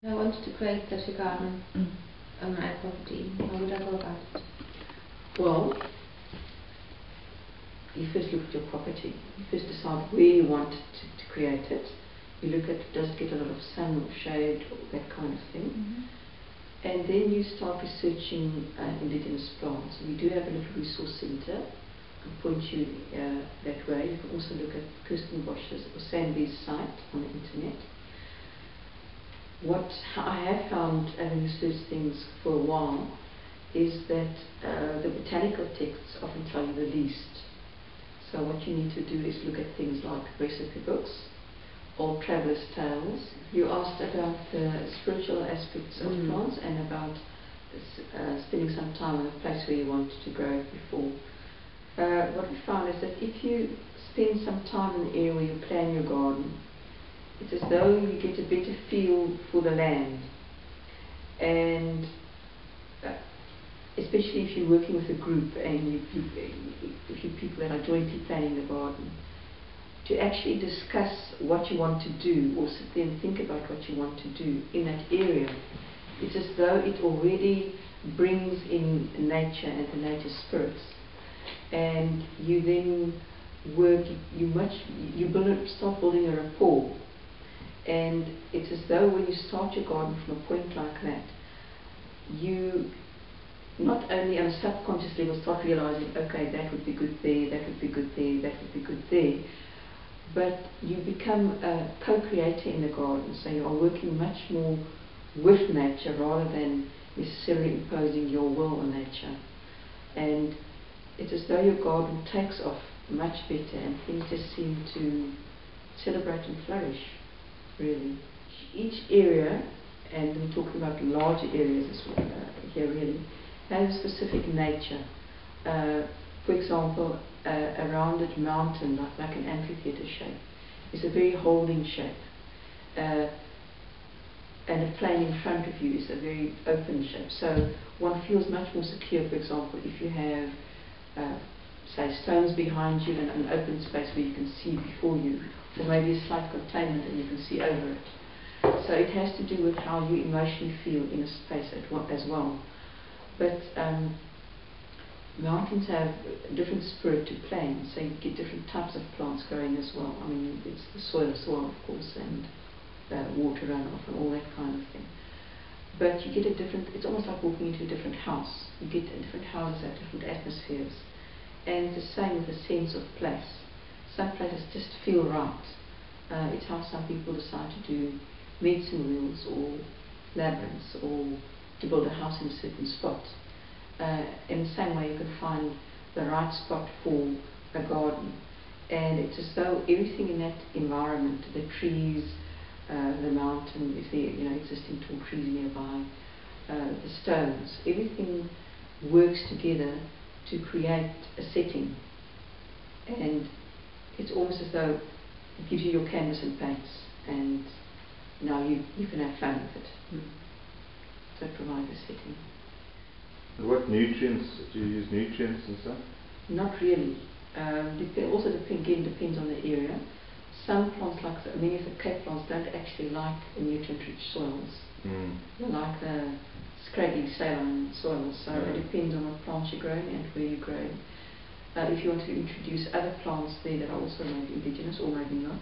I wanted to create such a garden on my property. How would I go about it? Well, you first look at your property. You first decide where you want to create it. You look at, does it get a lot of sun or shade or that kind of thing. And then you start researching indigenous plants. We do have a little resource centre. I'll point you that way. You can also look at Kirsten Bosch's or Sandy's site on the internet. What I have found, having researched things for a while, is that the botanical texts often tell you the least. So what you need to do is look at things like recipe books, old traveller's tales. You asked about the spiritual aspects of plants and about spending some time in a place where you want to grow before. What we found is that if you spend some time in the area where you plan your garden, it's as though you get a better feel for the land. And especially if you're working with a group and if you people that are jointly planning the garden, to actually discuss what you want to do or sit there and think about what you want to do in that area, it's as though it already brings in nature and the nature spirits. And you then work, start building a rapport. And it's as though when you start your garden from a point like that, you not only on a subconscious level start realizing, okay, that would be good there, that would be good there, that would be good there, but you become a co-creator in the garden. So you are working much more with nature rather than necessarily imposing your will on nature. And it's as though your garden takes off much better and things just seem to celebrate and flourish, really. Each area, and we're talking about larger areas as well, here really, has a specific nature. For example, a rounded mountain, like an amphitheatre shape, is a very holding shape. And a plain in front of you is a very open shape. So one feels much more secure, for example, if you have, say, stones behind you and an open space where you can see before you, or maybe a slight containment and you can see over it. So it has to do with how you emotionally feel in a space as well. But mountains have a different spirit to plains, so you get different types of plants growing as well. I mean, it's the soil as well, of course, and water runoff and all that kind of thing. But you get a different, it's almost like walking into a different house. You get different houses have different atmospheres. And it's the same with the sense of place. Some places just feel right. It's how some people decide to do medicine wheels or labyrinths or to build a house in a certain spot. In the same way you can find the right spot for a garden. And it's as though everything in that environment, the trees, the mountain, if there are existing tall trees nearby, the stones, everything works together to create a setting. And it's almost as though it gives you your canvas and paints, and now you can have fun with it. So it provides a setting. What nutrients, do you use nutrients and stuff? Not really. Also depends on the area. Some plants, like many of the Cape plants, don't actually like the nutrient-rich soils. They like the scraggy saline soils, so it depends on what plants you're growing and where you're growing. If you want to introduce other plants there that are also maybe indigenous or maybe not,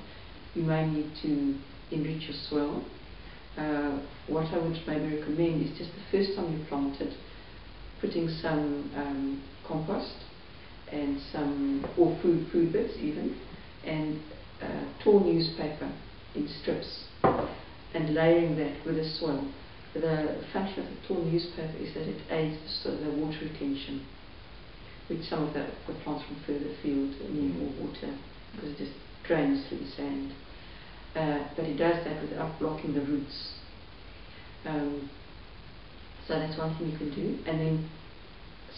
you may need to enrich your soil. What I would maybe recommend is just the first time you plant it, putting some compost and some, or food bits even, and torn newspaper in strips and layering that with the soil. The function of the torn newspaper is that it aids the water retention, which some of the plants from further afield need more water because it just drains through the sand. But it does that without blocking the roots. So that's one thing you can do. And then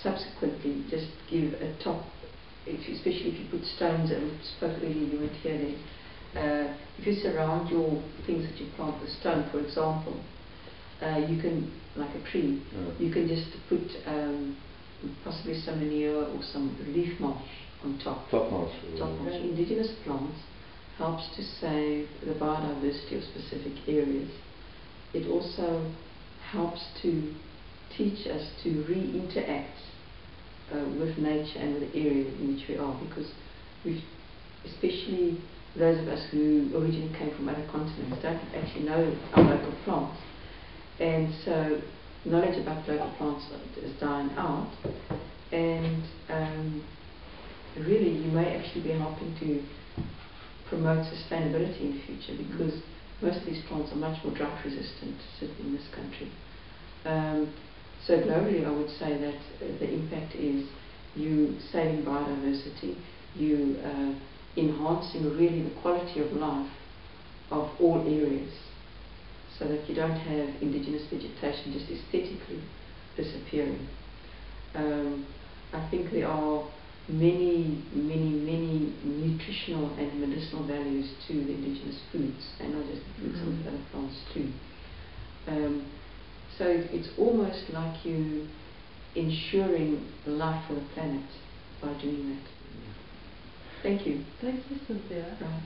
subsequently just give a top, especially if you put stones, and we spoke earlier, you went here then, if you surround your things that you plant with stone, for example, you can, like a tree, you can just put possibly some manure or some leaf mulch on top. Top mulch. Indigenous plants helps to save the biodiversity of specific areas. it also helps to teach us to re-interact with nature and with the area in which we are, because we've, especially those of us who originally came from other continents, don't actually know our local plants, and so knowledge about local plants is dying out, and really you may actually be helping to promote sustainability in the future, because most of these plants are much more drought resistant, certainly in this country. So globally I would say that the impact is you saving biodiversity, you enhancing really the quality of life of all areas, so that you don't have indigenous vegetation just aesthetically disappearing. I think there are many nutritional and medicinal values to the indigenous foods, and not just the foods, some of the other plants too. So it's almost like you ensuring life for the planet by doing that. Thank you. Thank you, Cynthia. Right.